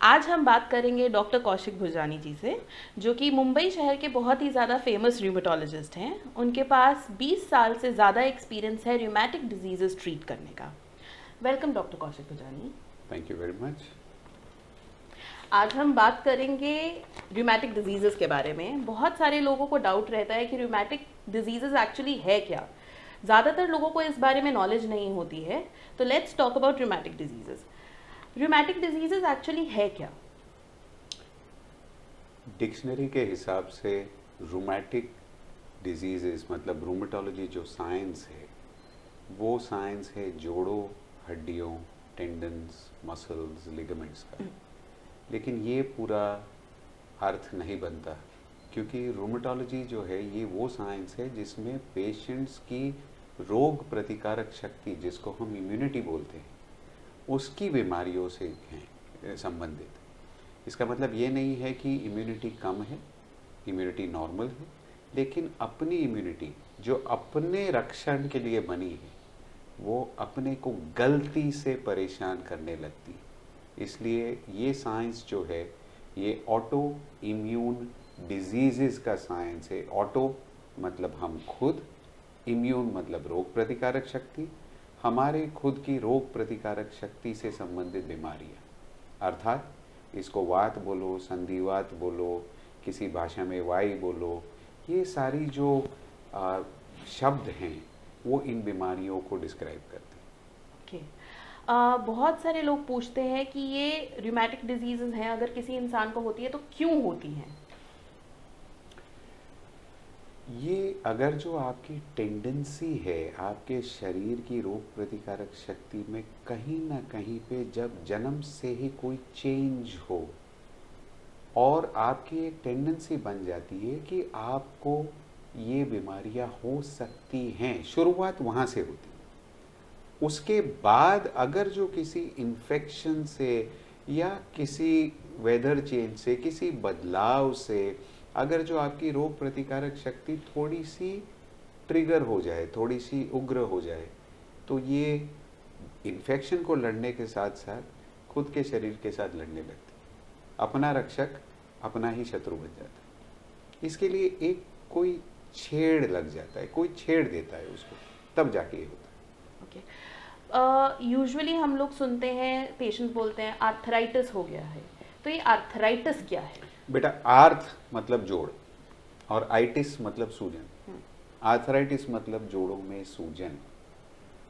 आज हम बात करेंगे डॉक्टर कौशिक भुजानी जी से, जो कि मुंबई शहर के बहुत ही ज़्यादा फेमस र्यूमेटोलॉजिस्ट हैं। उनके पास 20 साल से ज़्यादा एक्सपीरियंस है र्यूमेटिक डिजीज़ेस ट्रीट करने का। Welcome doctor Kaushik Bhujani. Thank you very much. आज हम बात करेंगे र्यूमेटिक डिजीज़ेस के बारे में। बहुत सारे लोगों को डाउट रहता है कि र्यूमेटिक डिजीज़ेस एक्चुअली है क्या। ज़्यादातर लोगों को इस बारे में नॉलेज नहीं होती है। तो let's talk about rheumatic diseases. Rheumatic diseases actually है क्या? डिक्शनरी के हिसाब से रूमेटिक डिजीज़ेस मतलब रूमेटोलॉजी जो साइंस है वो साइंस है जोड़ों, हड्डियों, टेंडन्स, मसल्स, लिगामेंट्स का। लेकिन ये पूरा अर्थ नहीं बनता, क्योंकि रूमेटोलॉजी जो है ये वो साइंस है जिसमें पेशेंट्स की रोग प्रतिकारक शक्ति, जिसको हम इम्यूनिटी बोलते हैं, उसकी बीमारियों से हैं संबंधित। इसका मतलब ये नहीं है कि इम्यूनिटी कम है, इम्यूनिटी नॉर्मल है, लेकिन अपनी इम्यूनिटी जो अपने रक्षण के लिए बनी है वो अपने को गलती से परेशान करने लगती है। इसलिए ये साइंस जो है ये ऑटो इम्यून डिजीज़ेस का साइंस है। ऑटो मतलब हम खुद, इम्यून मतलब रोग प्रतिकारक शक्ति, हमारे खुद की रोग प्रतिकारक शक्ति से संबंधित बीमारियां। अर्थात इसको वात बोलो, संधिवात बोलो, किसी भाषा में वाई बोलो, ये सारी जो शब्द हैं वो इन बीमारियों को डिस्क्राइब करते हैं। बहुत सारे लोग पूछते हैं कि ये र्यूमेटिक डिजीज़ेस हैं, अगर किसी इंसान को होती है तो क्यों होती हैं? ये अगर जो आपकी टेंडेंसी है आपके शरीर की रोग प्रतिकारक शक्ति में कहीं ना कहीं पे जब जन्म से ही कोई चेंज हो और आपकी एक टेंडेंसी बन जाती है कि आपको ये बीमारियां हो सकती हैं, शुरुआत वहाँ से होती है। उसके बाद अगर जो किसी इन्फेक्शन से या किसी वेदर चेंज से, किसी बदलाव से अगर जो आपकी रोग प्रतिकारक शक्ति थोड़ी सी ट्रिगर हो जाए, थोड़ी सी उग्र हो जाए, तो ये इन्फेक्शन को लड़ने के साथ साथ खुद के शरीर के साथ लड़ने लगती है। अपना रक्षक अपना ही शत्रु बन जाता है। इसके लिए एक कोई छेड़ लग जाता है, कोई छेड़ देता है उसको, तब जाके ये होता है। यूजुअली हम लोग सुनते हैं, पेशेंट बोलते हैं आर्थराइटिस हो गया है। तो ये आर्थराइटिस क्या है? बेटा, आर्थ मतलब जोड़ और आइटिस मतलब सूजन। आर्थराइटिस मतलब जोड़ों में सूजन।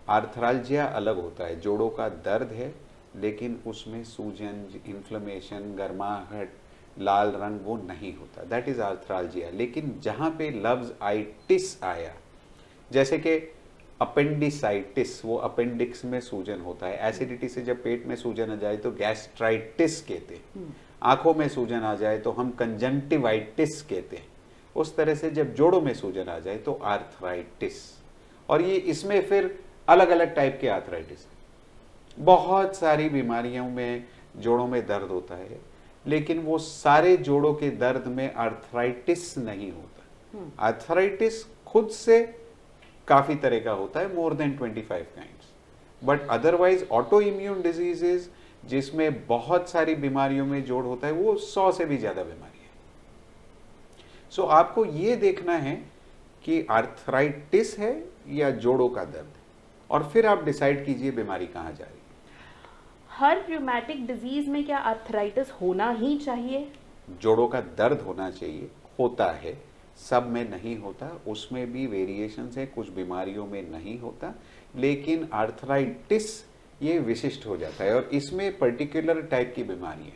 आर्थराल्जिया अलग होता है, जोड़ों का दर्द है लेकिन उसमें सूजन, इन्फ्लेमेशन, गर्माहट, लाल रंग वो नहीं होता, दैट इज आर्थराल्जिया। लेकिन जहां पे लफ्ज आइटिस आया, जैसे कि अपेंडिसाइटिस, वो अपेंडिक्स में सूजन होता है। एसिडिटी से जब पेट में सूजन आ जाए तो गैस्ट्राइटिस कहते हैं। आंखों में सूजन आ जाए तो हम कंजंक्टिवाइटिस कहते हैं। उस तरह से जब जोड़ों में सूजन आ जाए तो आर्थराइटिस। और ये इसमें फिर अलग अलग टाइप के आर्थराइटिस, बहुत सारी बीमारियों में जोड़ों में दर्द होता है, लेकिन वो सारे जोड़ों के दर्द में आर्थराइटिस नहीं होता। आर्थराइटिस खुद से काफी तरह का होता है, more than 25 kinds. But otherwise auto immune diseases जिसमें बहुत सारी बीमारियों में जोड़ होता है, वो 100 से भी ज्यादा बीमारी है। सो आपको ये देखना है कि आर्थराइटिस है या जोड़ों का दर्द है, और फिर आप डिसाइड कीजिए बीमारी कहाँ जा रही है। हर र्यूमेटिक डिजीज में क्या आर्थराइटिस होना ही चाहिए? जोड़ों का दर्द होना चाहिए, होता है, सब में नहीं होता, उसमें भी वेरिएशंस है, कुछ बीमारियों में नहीं होता, लेकिन आर्थराइटिस ये विशिष्ट हो जाता है और इसमें पर्टिकुलर टाइप की बीमारी है।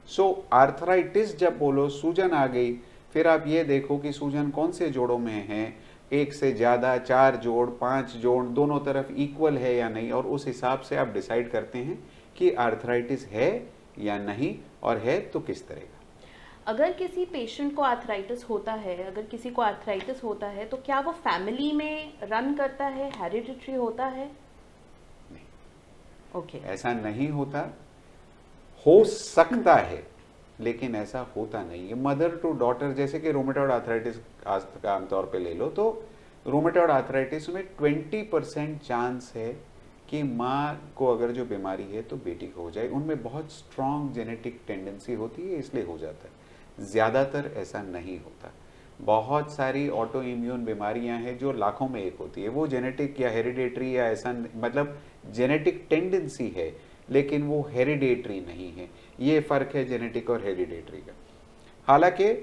सो आर्थराइटिस जब बोलो, सूजन आ गई, फिर आप ये देखो कि सूजन कौन से जोड़ों में है, एक से ज़्यादा, 4 जोड़, 5 जोड़, दोनों तरफ इक्वल है या नहीं, और उस हिसाब से आप डिसाइड करते हैं कि आर्थराइटिस है या नहीं, और है तो किस तरह का। अगर किसी पेशेंट को आर्थराइटिस होता है, तो क्या वो फैमिली में रन करता है, हेरिडिटरी होता है? नहीं, ओके। ऐसा नहीं होता। हो सकता है लेकिन ऐसा होता नहीं है। मदर टू डॉटर, जैसे कि रोमेटॉइड आर्थराइटिस का आमतौर पे ले लो, तो रोमेटॉइड आर्थराइटिस में 20% चांस है कि माँ को अगर जो बीमारी है तो बेटी को हो जाए, उनमें बहुत स्ट्रॉन्ग जेनेटिक टेंडेंसी होती है इसलिए हो जाता है। ज़्यादातर ऐसा नहीं होता। बहुत सारी ऑटो इम्यून बीमारियां हैं जो लाखों में एक होती है, वो जेनेटिक या हेरिडेटरी या ऐसा मतलब जेनेटिक टेंडेंसी है लेकिन वो हेरिडेटरी नहीं है। ये फ़र्क है जेनेटिक और हेरिडेटरी का। हालांकि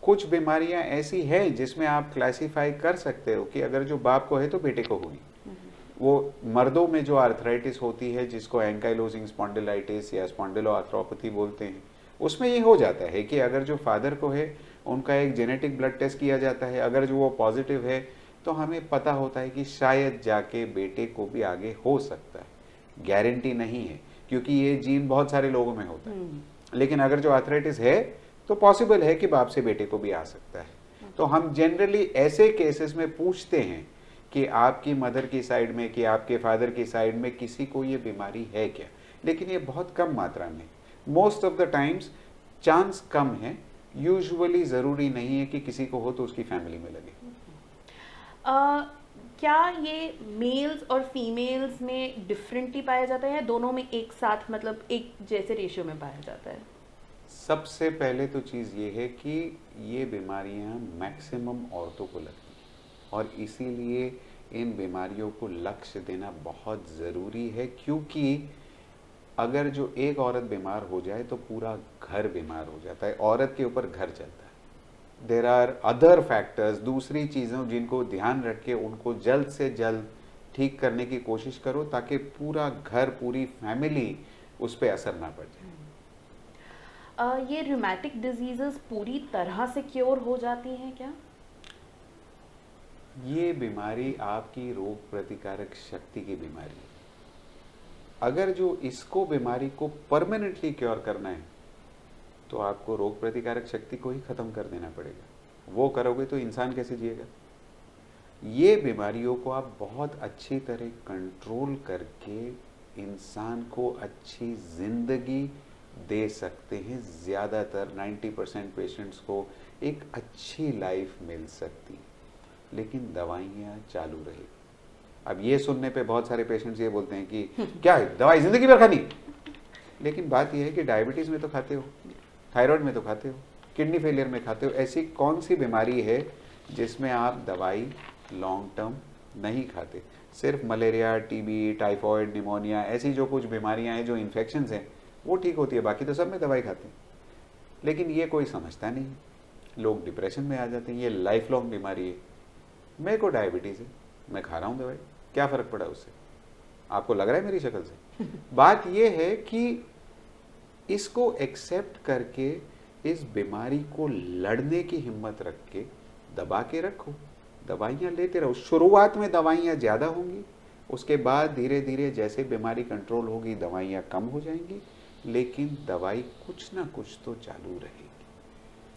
कुछ बीमारियां ऐसी हैं जिसमें आप क्लासिफाई कर सकते हो कि अगर जो बाप को है तो बेटे को होगी। वो मर्दों में जो आर्थराइटिस होती है जिसको एंकाइलोजिंग स्पॉन्डिलाइटिस या स्पॉन्डिलोआर्थ्रोपैथी बोलते हैं, उसमें ये हो जाता है कि अगर जो फादर को है उनका एक जेनेटिक ब्लड टेस्ट किया जाता है, अगर जो वो पॉजिटिव है तो हमें पता होता है कि शायद जाके बेटे को भी आगे हो सकता है। गारंटी नहीं है क्योंकि ये जीन बहुत सारे लोगों में होता है, लेकिन अगर जो आर्थराइटिस है तो पॉसिबल है कि बाप से बेटे को भी आ सकता है। तो हम जनरली ऐसे केसेस में पूछते हैं कि आपकी मदर की साइड में कि आपके फादर की साइड में किसी को ये बीमारी है क्या, लेकिन ये बहुत कम मात्रा में। Most of the times chance कम है, यूजुअली ज़रूरी नहीं है कि किसी को हो तो उसकी फैमिली में लगे। क्या ये मेल्स और फीमेल्स में डिफरेंटली पाया जाता है या दोनों में एक साथ मतलब एक जैसे रेशियो में पाया जाता है? सबसे पहले तो चीज़ ये है कि ये बीमारियां मैक्सिमम औरतों को लगती हैं और इसीलिए इन बीमारियों को लक्ष्य देना बहुत ज़रूरी है, क्योंकि अगर जो एक औरत बीमार हो जाए तो पूरा घर बीमार हो जाता है, औरत के ऊपर घर चलता है। देर आर अदर फैक्टर्स, दूसरी चीज़ों जिनको ध्यान रख के उनको जल्द से जल्द ठीक करने की कोशिश करो ताकि पूरा घर पूरी फैमिली उस पर असर ना पड़ जाए। ये रूमेटिक डिजीजेस पूरी तरह से क्योर हो जाती हैं क्या? ये बीमारी आपकी रोग प्रतिकारक शक्ति की बीमारी है। अगर जो इसको बीमारी को परमानेंटली क्योर करना है तो आपको रोग प्रतिकारक शक्ति को ही खत्म कर देना पड़ेगा। वो करोगे तो इंसान कैसे जिएगा? ये बीमारियों को आप बहुत अच्छी तरह कंट्रोल करके इंसान को अच्छी जिंदगी दे सकते हैं। ज़्यादातर 90% पेशेंट्स को एक अच्छी लाइफ मिल सकती है, लेकिन दवाइयाँ चालू रहेगी। अब ये सुनने पे बहुत सारे पेशेंट्स ये बोलते हैं कि क्या है दवाई जिंदगी भर खानी, लेकिन बात यह है कि डायबिटीज़ में तो खाते हो, थायराइड में तो खाते हो, किडनी फेलियर में खाते हो। ऐसी कौन सी बीमारी है जिसमें आप दवाई लॉन्ग टर्म नहीं खाते? सिर्फ मलेरिया, टीबी, टाइफॉइड, निमोनिया, ऐसी जो कुछ बीमारियां हैं जो इन्फेक्शंस हैं वो ठीक होती है, बाकी तो सब में दवाई खाते हैं। लेकिन ये कोई समझता नहीं, लोग डिप्रेशन में आ जाते हैं। ये लाइफ लॉन्ग बीमारी है। मेरे को डायबिटीज़ है, मैं खा रहा हूँ दवाई, क्या फ़र्क पड़ा उससे? आपको लग रहा है मेरी शक्ल से? बात ये है कि इसको एक्सेप्ट करके इस बीमारी को लड़ने की हिम्मत रख के दबा के रखो, दवाइयाँ लेते रहो। शुरुआत में दवाइयाँ ज़्यादा होंगी, उसके बाद धीरे धीरे जैसे बीमारी कंट्रोल होगी दवाइयाँ कम हो जाएंगी, लेकिन दवाई कुछ ना कुछ तो चालू रहेगी।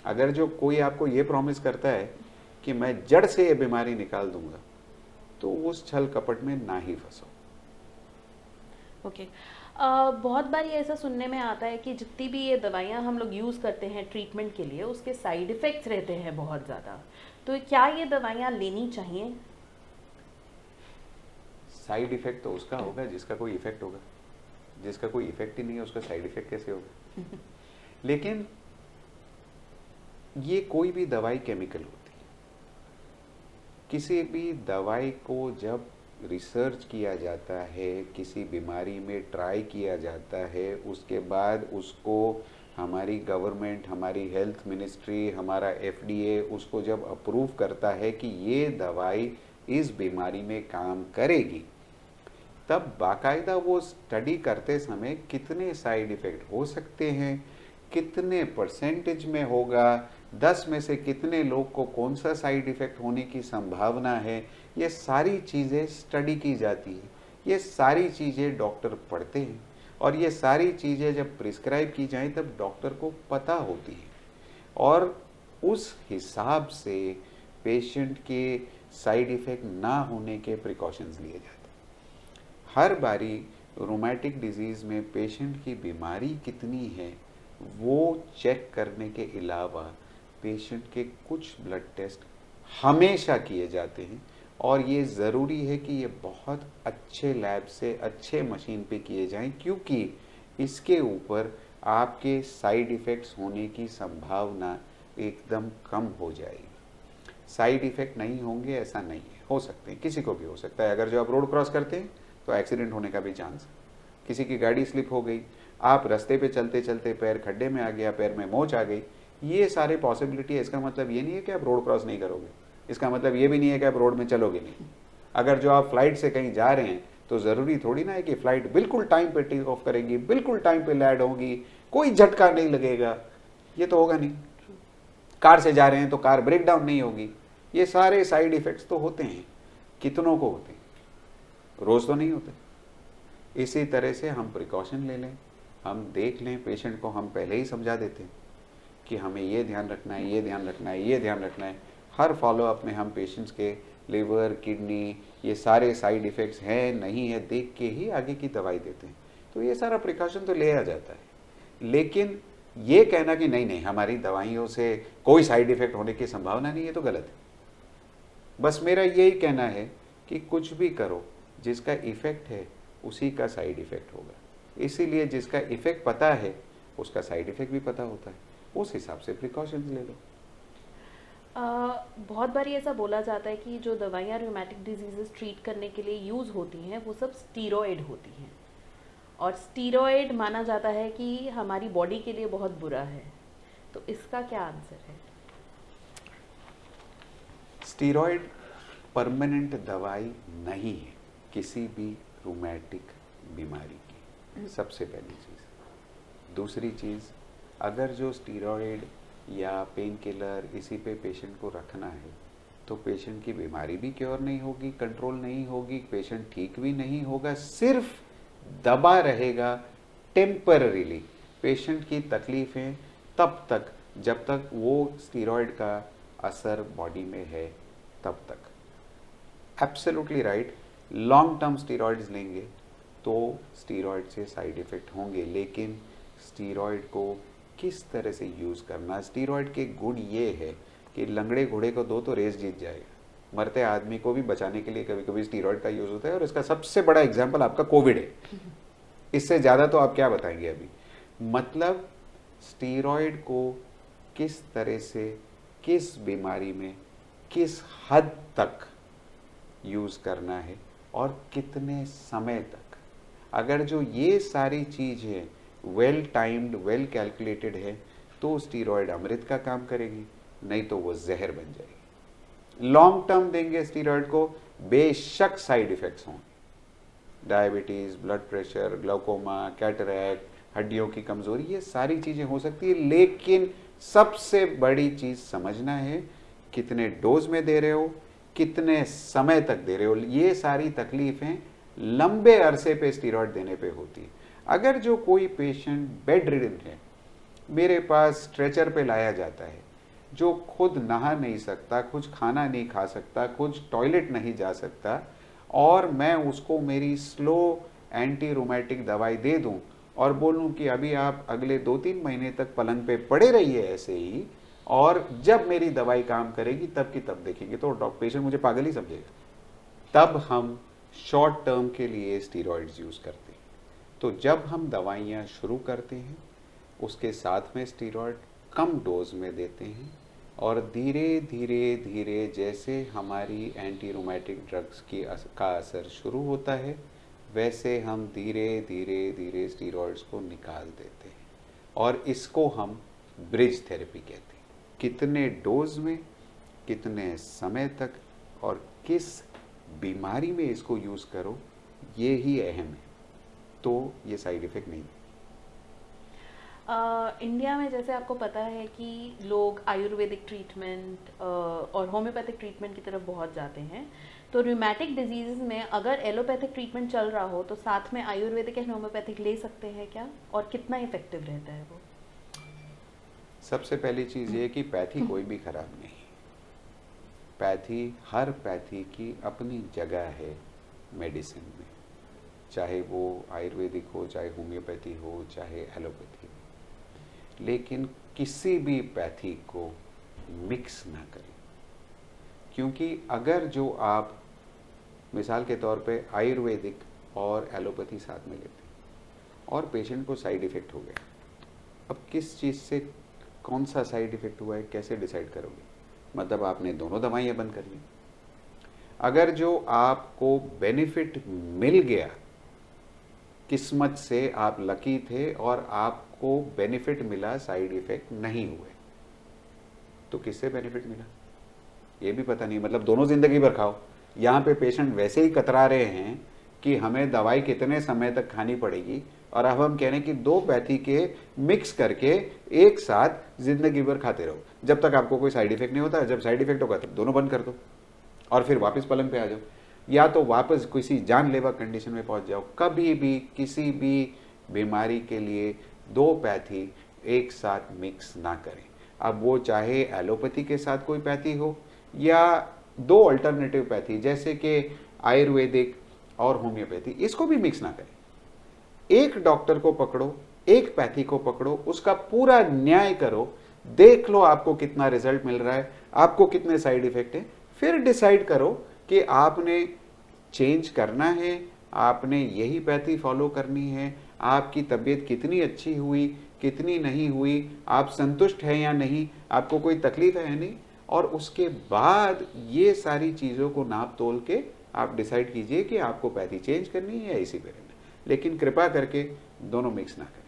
अगर जो कोई आपको ये प्रॉमिस करता है कि मैं जड़ से ये बीमारी निकाल दूंगा, तो उस छल कपट में ना ही फंसो। ओके। बहुत बार ये ऐसा सुनने में आता है कि जितनी भी ये दवाइयाँ हम लोग यूज़ करते हैं ट्रीटमेंट के लिए, उसके साइड इफ़ेक्ट्स रहते हैं बहुत ज़्यादा। तो क्या ये दवाइयाँ लेनी चाहिए? साइड इफेक्ट तो उसका होगा जिसका कोई इफेक्ट होगा, जिसका कोई इफेक्ट ही नहीं है उसका साइड इफेक्ट कैसे होगा? लेकिन ये कोई भी दवाई केमिकल होती है। किसी भी दवाई को जब रिसर्च किया जाता है, किसी बीमारी में ट्राई किया जाता है, उसके बाद उसको हमारी गवर्नमेंट, हमारी हेल्थ मिनिस्ट्री, हमारा एफडीए उसको जब अप्रूव करता है कि ये दवाई इस बीमारी में काम करेगी, तब बाकायदा वो स्टडी करते समय कितने साइड इफ़ेक्ट हो सकते हैं, कितने परसेंटेज में होगा, 10 में से कितने लोग को कौन सा साइड इफ़ेक्ट होने की संभावना है, ये सारी चीज़ें स्टडी की जाती है। ये सारी चीज़ें डॉक्टर पढ़ते हैं और ये सारी चीज़ें जब प्रिस्क्राइब की जाएं तब डॉक्टर को पता होती है और उस हिसाब से पेशेंट के साइड इफ़ेक्ट ना होने के प्रिकॉशंस लिए जाते हैं। हर बारी रोमैटिक डिजीज़ में पेशेंट की बीमारी कितनी है वो चेक करने के अलावा पेशेंट के कुछ ब्लड टेस्ट हमेशा किए जाते हैं और ये ज़रूरी है कि ये बहुत अच्छे लैब से अच्छे मशीन पे किए जाएं, क्योंकि इसके ऊपर आपके साइड इफ़ेक्ट्स होने की संभावना एकदम कम हो जाएगी। साइड इफ़ेक्ट नहीं होंगे ऐसा नहीं है, हो सकते हैं, किसी को भी हो सकता है। अगर जो आप रोड क्रॉस करते हैं तो एक्सीडेंट होने का भी चांस है। किसी की गाड़ी स्लिप हो गई, आप रास्ते पे चलते चलते पैर खड्डे में आ गया, पैर में मोच आ गई, ये सारे पॉसिबिलिटी है। इसका मतलब ये नहीं है कि आप रोड क्रॉस नहीं करोगे, इसका मतलब ये भी नहीं है कि आप रोड में चलोगे नहीं। अगर जो आप फ्लाइट से कहीं जा रहे हैं तो ज़रूरी थोड़ी ना है कि फ़्लाइट बिल्कुल टाइम पे टेक ऑफ करेगी, बिल्कुल टाइम पे लैंड होगी, कोई झटका नहीं लगेगा, ये तो होगा नहीं। कार से जा रहे हैं तो कार ब्रेक डाउन नहीं होगी। ये सारे साइड इफ़ेक्ट्स तो होते हैं, कितनों को होते हैं, रोज़ तो नहीं होते। इसी तरह से हम प्रिकॉशन ले लें, हम देख लें, पेशेंट को हम पहले ही समझा देते हैं कि हमें ये ध्यान रखना है, ये ध्यान रखना है, ये ध्यान रखना है। हर फॉलोअप में हम पेशेंट्स के लिवर, किडनी, ये सारे साइड इफ़ेक्ट्स हैं नहीं है देख के ही आगे की दवाई देते हैं। तो ये सारा प्रिकॉशन तो लिया जाता है, लेकिन ये कहना कि नहीं नहीं हमारी दवाइयों से कोई साइड इफ़ेक्ट होने की संभावना नहीं है, तो गलत है। बस मेरा यही कहना है कि कुछ भी करो, जिसका इफ़ेक्ट है उसी का साइड इफ़ेक्ट होगा। इसीलिए जिसका इफ़ेक्ट पता है उसका साइड इफ़ेक्ट भी पता होता है, उस हिसाब से प्रिकॉशंस ले लो। बहुत बार ऐसा बोला जाता है कि जो दवाइयाँ रूमेटिक डिजीजेस ट्रीट करने के लिए यूज़ होती हैं वो सब स्टीरॉयड होती हैं, और स्टीरॉयड माना जाता है कि हमारी बॉडी के लिए बहुत बुरा है। तो इसका क्या आंसर है? स्टीरॉयड परमानेंट दवाई नहीं है किसी भी रूमेटिक बीमारी की, सबसे पहली चीज़। दूसरी चीज़, अगर जो स्टीरॉयड या पेन किलर इसी पे पेशेंट को रखना है तो पेशेंट की बीमारी भी क्योर नहीं होगी, कंट्रोल नहीं होगी, पेशेंट ठीक भी नहीं होगा, सिर्फ दबा रहेगा टेम्पररीली। पेशेंट की तकलीफ़ें तब तक जब तक वो स्टीरॉयड का असर बॉडी में है तब तक। Absolutely right, long term steroids लेंगे तो स्टीरॉयड से साइड इफ़ेक्ट होंगे, लेकिन स्टीरॉयड को किस तरह से यूज़ करना। स्टीरॉयड के गुण ये है कि लंगड़े घोड़े को दो तो रेस जीत जाएगा, मरते आदमी को भी बचाने के लिए कभी कभी स्टीरॉयड का यूज़ होता है, और इसका सबसे बड़ा एग्जाम्पल आपका कोविड है। इससे ज़्यादा तो आप क्या बताएंगे अभी। मतलब स्टीरॉयड को किस तरह से, किस बीमारी में, किस हद तक यूज़ करना है और कितने समय तक। अगर जो ये सारी चीज़ें वेल टाइम्ड, वेल कैलकुलेटेड है तो स्टीरॉयड अमृत का काम करेगी, नहीं तो वो जहर बन जाएगी। लॉन्ग टर्म देंगे स्टीरॉयड को, बेशक साइड इफ़ेक्ट्स हों, diabetes, blood pressure, glaucoma, cataract, हड्डियों की कमज़ोरी, ये सारी चीज़ें हो सकती है, लेकिन सबसे बड़ी चीज़ समझना है कितने डोज में दे रहे हो, कितने समय तक दे रहे हो। ये सारी तकलीफ़ें लंबे अरसे पे स्टीरॉयड देने पे होती है। अगर जो कोई पेशेंट बेड रिडन है, मेरे पास स्ट्रेचर पे लाया जाता है, जो खुद नहा नहीं सकता, कुछ खाना नहीं खा सकता, कुछ टॉयलेट नहीं जा सकता, और मैं उसको मेरी स्लो एंटी रूमेटिक दवाई दे दूं और बोलूं कि अभी आप अगले 2-3 महीने तक पलंग पे पड़े रहिए ऐसे ही, और जब मेरी दवाई काम करेगी तब की तब देखेंगे, तो पेशेंट मुझे पागल ही समझेगा। तब हम शॉर्ट टर्म के लिए स्टीरॉयड्स यूज़ करते हैं। तो जब हम दवाइयाँ शुरू करते हैं उसके साथ में स्टीरॉयड कम डोज में देते हैं, और धीरे धीरे धीरे जैसे हमारी एंटी रूमेटिक ड्रग्स का असर शुरू होता है वैसे हम धीरे धीरे धीरे स्टीरॉयड्स को निकाल देते हैं, और इसको हम ब्रिज थेरेपी कहते हैं। कितने डोज में, कितने समय तक और किस बीमारी में इसको यूज़ करो, ये ही अहम है, तो ये साइड इफ़ेक्ट नहीं। इंडिया में जैसे आपको पता है कि लोग आयुर्वेदिक ट्रीटमेंट और होम्योपैथिक ट्रीटमेंट की तरफ बहुत जाते हैं, तो रूमेटिक डिजीज़ में अगर एलोपैथिक ट्रीटमेंट चल रहा हो तो साथ में आयुर्वेदिक एंड होम्योपैथिक ले सकते हैं क्या, और कितना इफेक्टिव रहता है वो? सबसे पहली चीज़ ये कि पैथी कोई भी खराब नहीं। पैथी, हर पैथी की अपनी जगह है मेडिसिन में, चाहे वो आयुर्वेदिक हो, चाहे होम्योपैथी हो, चाहे एलोपैथी हो, लेकिन किसी भी पैथी को मिक्स ना करें, क्योंकि अगर जो आप मिसाल के तौर पे आयुर्वेदिक और एलोपैथी साथ में लेते हैं और पेशेंट को साइड इफ़ेक्ट हो गया, अब किस चीज़ से कौन सा साइड इफ़ेक्ट हुआ है कैसे डिसाइड करोगे? मतलब आपने दोनों दवाइयाँ बंद कर ली। अगर जो आपको बेनिफिट मिल गया, किस्मत से आप लकी थे और आपको बेनिफिट मिला, साइड इफ़ेक्ट नहीं हुए, तो किससे बेनिफिट मिला ये भी पता नहीं। मतलब दोनों ज़िंदगी भर खाओ। यहाँ पे पेशेंट वैसे ही कतरा रहे हैं कि हमें दवाई कितने समय तक खानी पड़ेगी, और अब हम कह रहे हैं कि दो पैथी के मिक्स करके एक साथ ज़िंदगी भर खाते रहो जब तक आपको कोई साइड इफेक्ट नहीं होता। जब साइड इफेक्ट होगा तब दोनों बंद कर दो और फिर वापस पलंग पे आ जाओ, या तो वापस किसी जानलेवा कंडीशन में पहुंच जाओ। कभी भी किसी भी बीमारी के लिए दो पैथी एक साथ मिक्स ना करें। अब वो चाहे एलोपैथी के साथ कोई पैथी हो या दो अल्टरनेटिव पैथी जैसे कि आयुर्वेदिक और होम्योपैथी, इसको भी मिक्स ना करें। एक डॉक्टर को पकड़ो, एक पैथी को पकड़ो, उसका पूरा न्याय करो, देख लो आपको कितना रिजल्ट मिल रहा है, आपको कितने साइड इफेक्ट है, फिर डिसाइड करो कि आपने चेंज करना है, आपने यही पैथी फॉलो करनी है, आपकी तबीयत कितनी अच्छी हुई, कितनी नहीं हुई, आप संतुष्ट हैं या नहीं, आपको कोई तकलीफ है या नहीं, और उसके बाद ये सारी चीज़ों को नाप तोल के आप डिसाइड कीजिए कि आपको पैथी चेंज करनी है या इसी पे रहना है। लेकिन कृपा करके दोनों मिक्स ना करें।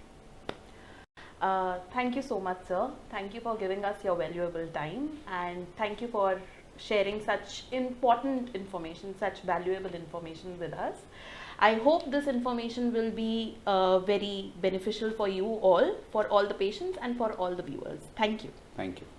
Thank you so much, sir. Thank you for giving us your valuable time, and thank you for sharing such important information, such valuable information with us. I hope this information will be very beneficial for you all, for all the patients, and for all the viewers. Thank you. Thank you.